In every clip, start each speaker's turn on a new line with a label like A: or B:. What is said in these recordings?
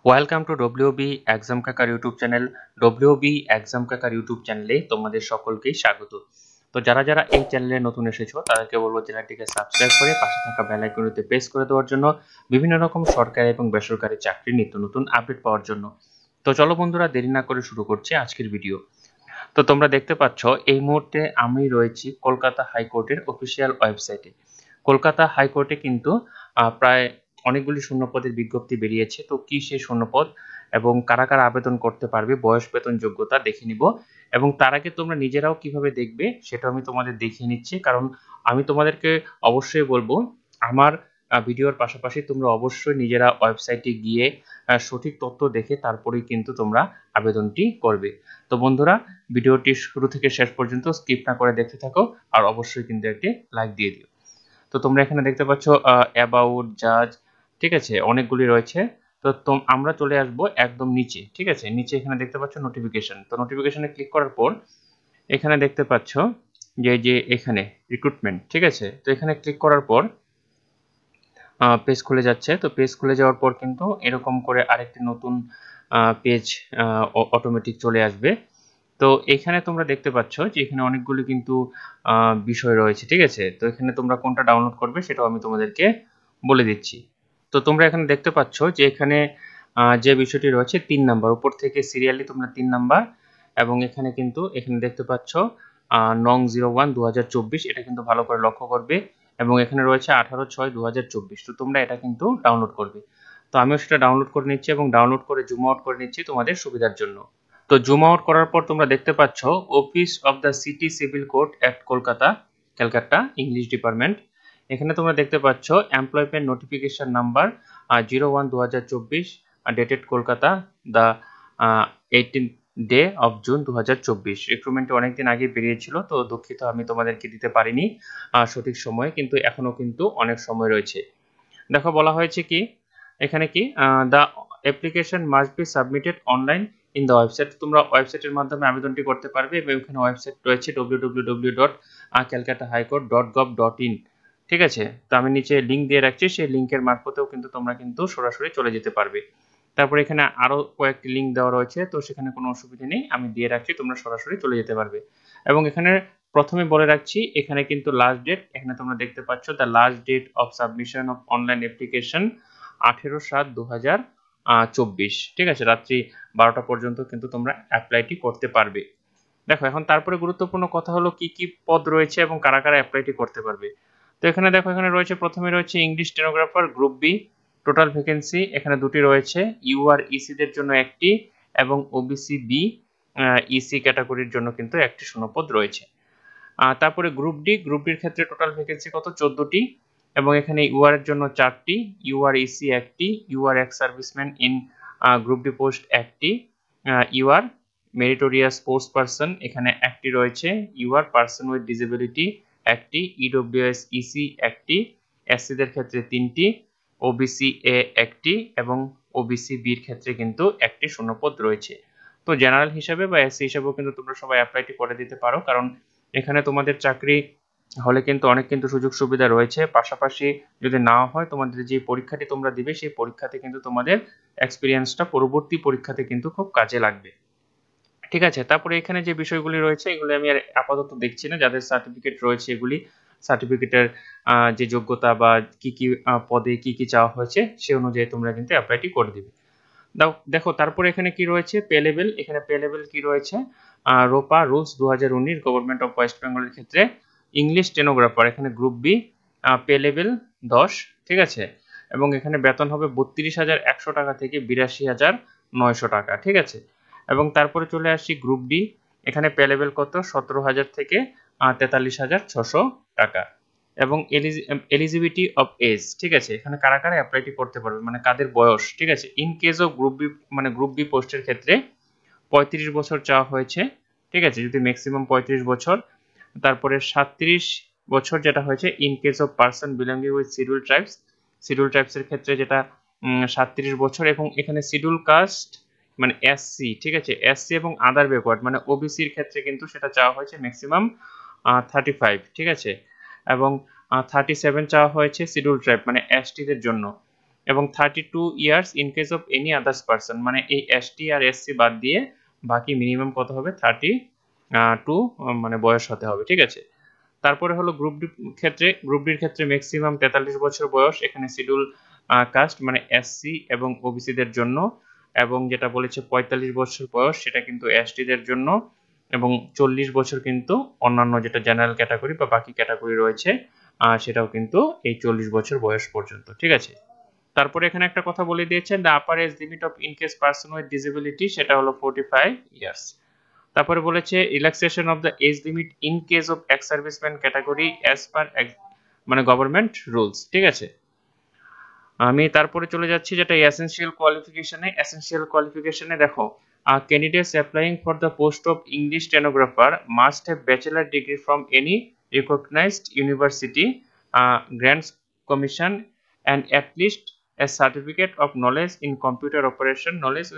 A: Welcome to WB exam কাকার YouTube channel. WB exam কাকার YouTube চ্যানেলে তোমাদের সকলকেই স্বাগত। তো যারা যারা এই চ্যানেলে নতুন এসেছো তাদেরকে বলবো চ্যানেলটিকে সাবস্ক্রাইব করে পাশে থাকা বেল আইকনটিতে প্রেস করে দেওয়ার জন্য বিভিন্ন রকম সরকারি এবং বেসরকারি চাকরির নিত্য নতুন আপডেট পাওয়ার জন্য। তো চলো বন্ধুরা, দেরি না করে শুরু করছি আজকের ভিডিও। তো তোমরা দেখতে পাচ্ছ এই মুহূর্তে আমি রয়েছি কলকাতা হাইকোর্টের অফিসিয়াল ওয়েবসাইটে। কলকাতা হাইকোর্টে কিন্তু প্রায় অনেকগুলি শূন্যপদের বিজ্ঞপ্তি বেরিয়েছে। তো কি সেই শূন্যপদ এবং কারা কারা আবেদন করতে পারবে, বয়স, বেতন, যোগ্যতা দেখে নিব। এবং তার আগে তোমরা নিজেরাও কিভাবে দেখবে সেটা আমি তোমাদের দেখিয়ে নিচ্ছি, কারণ আমি তোমাদেরকে অবশ্যই বলবো আমার ভিডিওর পাশাপাশি তোমরা অবশ্যই নিজেরা ওয়েবসাইটে গিয়ে সঠিক তথ্য দেখে তারপরেই কিন্তু তোমরা আবেদনটি করবে। তো বন্ধুরা, ভিডিওটি শুরু থেকে শেষ পর্যন্ত স্কিপ না করে দেখতে থাকো আর অবশ্যই কিন্তু একটি লাইক দিয়ে দিও। তো তোমরা এখানে দেখতে পাচ্ছ অ্যাবাউট, জাজ, ঠিক আছে, অনেকগুলি রয়েছে। তো আমরা চলে আসব একদম নিচে, ঠিক আছে। নিচে এখানে দেখতে পাচ্ছ নোটিফিকেশন। তো নোটিফিকেশনে ক্লিক করার পর এখানে দেখতে পাচ্ছ যে এখানে রিক্রুটমেন্ট, ঠিক আছে। তো এখানে ক্লিক করার পর পেজ খুলে যাচ্ছে। তো পেজ খুলে যাওয়ার পর কিন্তু এরকম করে আরেকটি নতুন পেজ অটোমেটিক চলে আসবে। তো এখানে তোমরা দেখতে পাচ্ছ যে এখানে অনেকগুলো কিন্তু বিষয় রয়েছে, ঠিক আছে। তো এখানে তোমরা কোনটা ডাউনলোড করবে সেটাও আমি তোমাদেরকে বলে দিচ্ছি। তো তোমরা এখানে দেখতে পাচ্ছ যে এখানে যে বিষয়টি রয়েছে 3 নাম্বার, উপর থেকে সিরিয়ালি তোমরা 3 নাম্বার, এবং এখানে কিন্তু এখানে দেখতে পাচ্ছ নং 01/2024, এটা কিন্তু ভালো করে লক্ষ্য করবে। এবং এখানে রয়েছে 18/6/2024। তো তোমরা এটা কিন্তু ডাউনলোড করবে। তো আমিও সেটা ডাউনলোড করে নিচ্ছি এবং ডাউনলোড করে জুম আউট করে নিচ্ছি তোমাদের সুবিধার জন্য। তো জুম আউট করার পর তোমরা দেখতে পাচ্ছ office of the city civil court at Kolkata, Calcutta, English department. এখানে তোমরা দেখতে পাচ্ছ employment notification number 01/2024, dated Kolkata, the 18 day of June 2024। Recruitment অনেকদিন আগে বেরিয়েছিল, তো দুঃখিত আমি তোমাদেরকে দিতে পারিনি সঠিক সময়ে, কিন্তু এখনো কিন্তু অনেক সময় রয়েছে। দেখো বলা হয়েছে কি এখানে কি the application must be submitted online in the website. তোমরা ওয়েবসাইটের মাধ্যমে আবেদনটি করতে পারবে এবং এখানে ওয়েবসাইট রয়েছে www.calcatahighcourt.gov.in, ঠিক আছে। তো আমি নিচে লিঙ্ক দিয়ে রাখছি, সেই লিঙ্কের মারফতেও কিন্তু তোমরা কিন্তু সরাসরি চলে যেতে পারবে। তারপরে এখানে আরো কয়েকটি লিঙ্ক দেওয়া রয়েছে, তো সেখানে কোনো অসুবিধা নেই, আমি দিয়ে রাখছি, তোমরা সরাসরি চলে যেতে পারবে। এবং এখানে প্রথমে বলে রাখছি এখানে কিন্তু লাস্ট ডেট, এখানে তোমরা দেখতে পাচ্ছ the last date of submission of online application 18/7/2024, ঠিক আছে। রাত্রি 12টা পর্যন্ত কিন্তু তোমরা অ্যাপ্লাইটি করতে পারবে। দেখো এখন তারপরে গুরুত্বপূর্ণ কথা হলো কি কি পদ রয়েছে এবং কারা কারা অ্যাপ্লাইটি করতে পারবে। তো এখানে দেখো এখানে রয়েছে, প্রথমে রয়েছে English stenographer group B, total vacancy এখানে দুটি রয়েছে, ইউআর ইসিদের জন্য একটি এবং ওবিসি বি ইসি ক্যাটাগরির জন্য কিন্তু একটি শূন্যপদ রয়েছে। তারপরে গ্রুপ ডি, গ্রুপ ডির ক্ষেত্রে টোটাল ভ্যাকেন্সি কত, 14টি, এবং এখানে ইউআর এর জন্য 4টি, ইউআর ইসি একটি, UR ex serviceman in group D post একটি, ইউআর মেরিটোরিয়াস স্পোর্টস পারসন এখানে একটি রয়েছে, ইউআর পারসন উইথ ডিসেবিলিটি একটি, ইডব্লিউএস ইসি একটি, এসসিদের ক্ষেত্রে 3টি, ওবিসি এ একটি এবং ওবিসি বির ক্ষেত্রে কিন্তু একটি শূন্যপদ রয়েছে। তো জেনারেল হিসাবে বা এসসি হিসাবেও কিন্তু তোমরা সবাই অ্যাপ্লাইটি করে দিতে পারো, কারণ এখানে তোমাদের চাকরি হলে কিন্তু অনেক কিন্তু সুযোগ সুবিধা রয়েছে। পাশাপাশি যদি না হয় তোমাদের যে পরীক্ষাটি তোমরা দিবে সেই পরীক্ষাতে কিন্তু তোমাদের এক্সপিরিয়েন্সটা পরবর্তী পরীক্ষাতে কিন্তু খুব কাজে লাগবে, ঠিক আছে। তারপরে এখানে যে বিষয়গুলি রয়েছে এগুলি আমি আর আপাতত দেখছি না, যাদের সার্টিফিকেট রয়েছে এগুলি সার্টিফিকেটের যে যোগ্যতা বা কি কি পদে কি কি চাওয়া হয়েছে সে অনুযায়ী তোমরা কিন্তু অ্যাপ্লাইটি করে দিবে। দেখো তারপরে এখানে কি রয়েছে, পে লেভেল, এখানে পে লেভেল কি রয়েছে, রোপা রুলস 2019 গভর্নমেন্ট অফ ওয়েস্ট বেঙ্গলের ক্ষেত্রে ইংলিশ স্টেনোগ্রাফার এখানে গ্রুপ বি, পে লেভেল 10, ঠিক আছে। এবং এখানে বেতন হবে 32,100 টাকা থেকে 82,900 টাকা, ঠিক আছে। এবং তারপরে চলে আসছি গ্রুপ ডি, এখানে পে লেভেল কত, 17,000 থেকে 43,600 টাকা। এবং এলিজিবিলিটি অফ এজ, ঠিক আছে, এখানে কারা কারা অ্যাপ্লাইটি করতে পারবে মানে কাদের বয়স, ঠিক আছে। In case of group B মানে গ্রুপ বি পোস্টের ক্ষেত্রে 35 বছর চাওয়া হয়েছে, ঠিক আছে, যদি ম্যাক্সিমাম 35 বছর। তারপরে 37 বছর যেটা হয়েছে in case of person belonging with schedule tribes, schedule ট্রাইবসের ক্ষেত্রে যেটা 37 বছর। এবং এখানে শিডিউল কাস্ট মানে এসসি, ঠিক আছে, এসসি এবং আদার ব্যাকওয়ার্ড মানে ওবিসির ক্ষেত্রে কিন্তু সেটা চাওয়া হয়েছে ম্যাক্সিমাম 35, ঠিক আছে। এবং 37 চাওয়া হয়েছে শিডিউল ট্রাইব মানে এসটিদের জন্য। এবং 32 years in case of any others person, মানে এই এসটি আর এসসি বাদ দিয়ে বাকি মিনিমাম কত হবে 32 মানে বয়স হতে হবে, ঠিক আছে। তারপরে হলো গ্রুপ ডির ক্ষেত্রে ম্যাক্সিমাম 43 বছর বয়স, এখানে শিডিউল কাস্ট মানে এসসি এবং ওবিসিদের জন্য, এবং যেটা বলেছে 45 বছর বয়স সেটা কিন্তু এসটিদের জন্য, এবং 40 বছর কিন্তু অন্যান্য যেটা জেনারেল ক্যাটাগরি বা বাকি ক্যাটাগরি রয়েছে সেটাও কিন্তু এই 40 বছর বয়স পর্যন্ত, ঠিক আছে। তারপরে এখানে একটা কথা বলে দিয়েছেন, the upper age limit of in case person with disability সেটা হলো 45 ইয়ার্স। তারপরে বলেছে relaxation of the age limit in case of ex serviceman category as per মানে গভর্নমেন্ট রুলস, ঠিক আছে। আমি তারপরে চলে যাচ্ছি যেটা এসেনশিয়াল কোয়ালিফিকেশনে দেখো, candidates applying for the post of English stenographer must have bachelor degree from any recognised university, grants commission and at least a certificate of knowledge in computer operation knowledge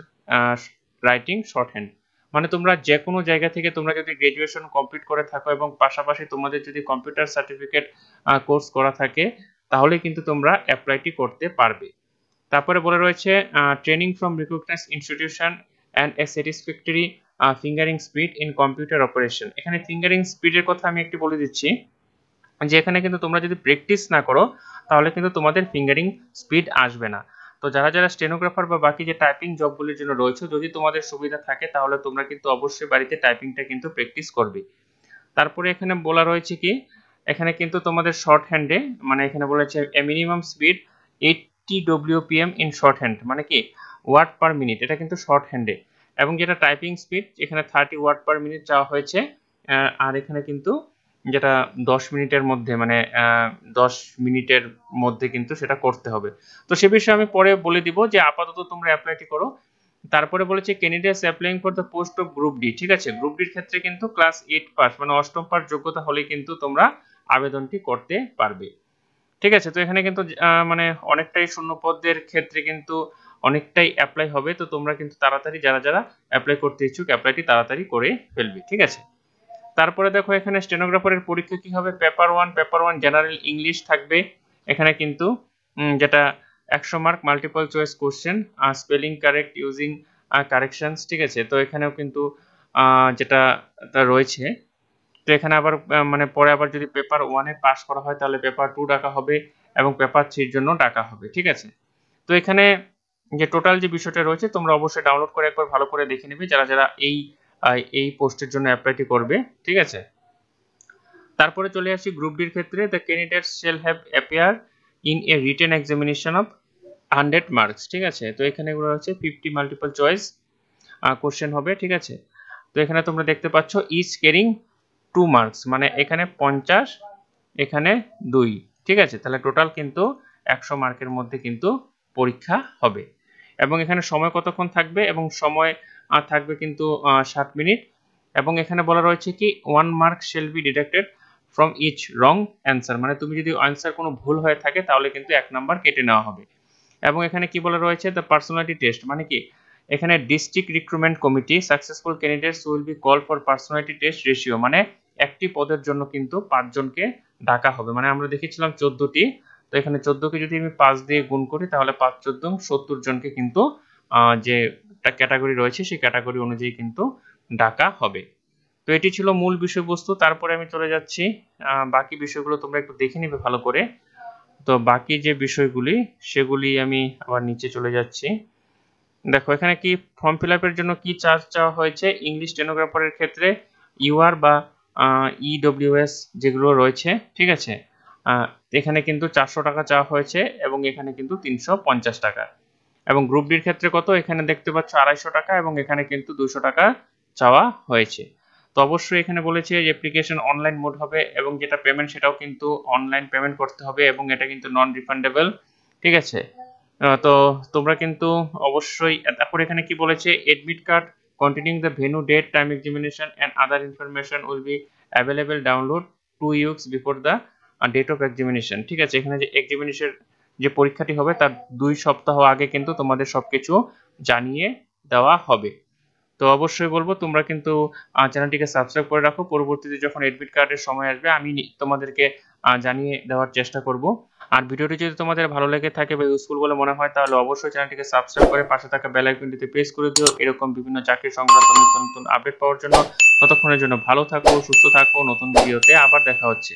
A: writing shorthand। মানে তোমরা যে কোনো জায়গা থেকে তোমরা যদি graduation complete করে থাকো এবং পাশাপাশি তোমাদের যদি কম্পিউটার সার্টিফিকেট কোর্স করা থাকে তাহলে কিন্তু তোমরা অ্যাপ্লাইটি করতে পারবে। তারপরে বলে রয়েছে training from recognised institution and a satisfactory fingering speed in computer operation. এখানে ফিঙ্গারিং স্পিডের কথা আমি একটু বলে দিচ্ছি যে এখানে কিন্তু তোমরা যদি প্র্যাকটিস না করো তাহলে কিন্তু তোমাদের ফিঙ্গারিং স্পিড আসবে না। তো যারা যারা স্টেনোগ্রাফার বা বাকি যে টাইপিং জবগুলির জন্য রয়েছে, যদি তোমাদের সুবিধা থাকে তাহলে তোমরা কিন্তু অবশ্যই বাড়িতে টাইপিংটা কিন্তু প্র্যাকটিস করবে। তারপরে এখানে বলা রয়েছে কি, এখানে কিন্তু তোমাদের শর্ট হ্যান্ডে, মানে এখানে বলেছে a minimum speed 80 WPM in shorthand, মানে কি ওয়ার্ড পার মিনিট, এটা কিন্তু শর্ট হ্যান্ডে। এবং যেটা টাইপিং স্পিড এখানে 30 ওয়ার্ড পার মিনিট চাওয়া হয়েছে, আর এখানে কিন্তু যেটা 10 মিনিটের মধ্যে, মানে 10 মিনিটের মধ্যে কিন্তু সেটা করতে হবে। তো সে বিষয়ে আমি পরে বলে দিব, যে আপাতত তোমরা অ্যাপ্লাইটি করো। তারপরে বলেছে candidates applying for the post of group D, ঠিক আছে। গ্রুপ ডির ক্ষেত্রে কিন্তু ক্লাস 8 পাস মানে অষ্টম পাস যোগ্যতা হলে কিন্তু তোমরা আবেদনটি করতে পারবে, ঠিক আছে। তো এখানে কিন্তু মানে অনেকটাই শূন্য পদের ক্ষেত্রে কিন্তু অনেকটাই অ্যাপ্লাই হবে, তো তোমরা কিন্তু তাড়াতাড়ি যারা যারা অ্যাপ্লাই করতে ইচ্ছুক অ্যাপ্লাইটি তাড়াতাড়ি করে ফেলবে, ঠিক আছে। তারপরে দেখো এখানে স্টেনোগ্রাফারের পরীক্ষা কি হবে, পেপার ওয়ান জেনারেল ইংলিশ থাকবে, এখানে কিন্তু যেটা 100 mark multiple choice question, spelling correct using corrections, ঠিক আছে। তো এখানেও কিন্তু যেটা রয়েছে, তো এখানে আবার মানে পরে আবার যদি পেপার 1-এ পাস করা হয় তাহলে পেপার 2 ডাকা হবে এবং পেপার 3-এর জন্য ডাকা হবে, ঠিক আছে। তো এখানে যে টোটাল যে বিষয়টা রয়েছে তোমরা অবশ্যই ডাউনলোড করে একবার ভালো করে দেখে নেবে যারা যারা এই পোস্টের জন্য অ্যাপ্লাইটি করবে, ঠিক আছে। তারপরে চলে আসি গ্রুপ ডির ক্ষেত্রে, the candidates shall have appear in a written examination of 100 marks, ঠিক আছে। তো এখানে এগুলো হচ্ছে 50 মাল্টিপল চয়েস কোশ্চেন হবে, ঠিক আছে। তো এখানে তোমরা দেখতে পাচ্ছ ইচ ক্যারিং 2 মার্কস, মানে এখানে 50 এখানে 2, ঠিক আছে। তাহলে টোটাল কিন্তু 100 মার্কের মধ্যে কিন্তু পরীক্ষা হবে। এবং এখানে সময় কতক্ষণ থাকবে, এবং সময় থাকবে কিন্তু 60 মিনিট। এবং এখানে বলা রয়েছে কি 1 mark shall be deducted from each wrong answer, মানে তুমি যদি অ্যান্সার কোনো ভুল হয়ে থাকে তাহলে কিন্তু 1 নাম্বার কেটে নেওয়া হবে। এবং এখানে কি বলা রয়েছে, দ্য পার্সোনালিটি টেস্ট, মানে কি এখানে district recruitment committee successful candidates will be call for personality test ratio, মানে একটি পদের জন্য কিন্তু 5 জনকে ডাকা হবে। মানে আমরা দেখেছিলাম 14টি, তো এখানে 14কে যদি আমি 5 দিয়ে গুণ করি তাহলে 5 14 70 জনকে কিন্তু যে ক্যাটাগরি রয়েছে সেই ক্যাটাগরি অনুযায়ী কিন্তু ডাকা হবে। তো এটি ছিল মূল বিষয়বস্তু। তারপরে আমি চলে যাচ্ছি বাকি বিষয়গুলো তোমরা একটু দেখে নিবে ভালো করে। তো বাকি যে বিষয়গুলি সেগুলি আমি আবার নিচে চলে যাচ্ছি। দেখো এখানে কি ফর্ম ফিল আপের জন্য কি চার্জ চাওয়া হয়েছে, ইংলিশ স্টেনোগ্রাফারের ক্ষেত্রে ইউআর বা ইডব্লিউএস যেগুলো রয়েছে, ঠিক আছে, এখানে কিন্তু 400 টাকা চাওয়া হয়েছে এবং এখানে কিন্তু 350 টাকা। এবং গ্রুপ ডির ক্ষেত্রে কত, এখানে দেখতে পাচ্ছ 250 টাকা এবং এখানে কিন্তু 200 টাকা চাওয়া হয়েছে। তো অবশ্যই এখানে বলেছে যে অ্যাপ্লিকেশন অনলাইন মোড হবে এবং যেটা পেমেন্ট সেটাও কিন্তু অনলাইন পেমেন্ট করতে হবে এবং এটা কিন্তু নন রিফান্ডেবল, ঠিক আছে। তো তোমরা কিন্তু অবশ্যই, তারপর এখানে কি বলেছে, admit card containing the venue date time examination and other information will be available download 2 weeks before the date of examination, ঠিক আছে। এখানে যে এক্সামিনেশন যে পরীক্ষাটি হবে তার 2 সপ্তাহ আগে কিন্তু তোমাদের সবকিছু জানিয়ে দেওয়া হবে। তো অবশ্যই বলবো তোমরা কিন্তু চ্যানেলটিকে সাবস্ক্রাইব করে রাখো, পরবর্তীতে যখন এডমিট কার্ডের সময় আসবে আমি তোমাদেরকে জানিয়ে দেওয়ার চেষ্টা করব। আর ভিডিওটি যদি তোমাদের ভালো লেগে থাকে বা ইউজফুল বলে মনে হয় তাহলে অবশ্যই চ্যানেলটিকে সাবস্ক্রাইব করে পাশে থাকা বেল আইকনটিতে প্রেস করে দিও এরকম বিভিন্ন চাকরি সংক্রান্ত নিত্য নতুন আপডেট পাওয়ার জন্য। ততক্ষণের জন্য ভালো থাকো, সুস্থ থাকো। নতুন ভিডিওতে আবার দেখা হচ্ছে।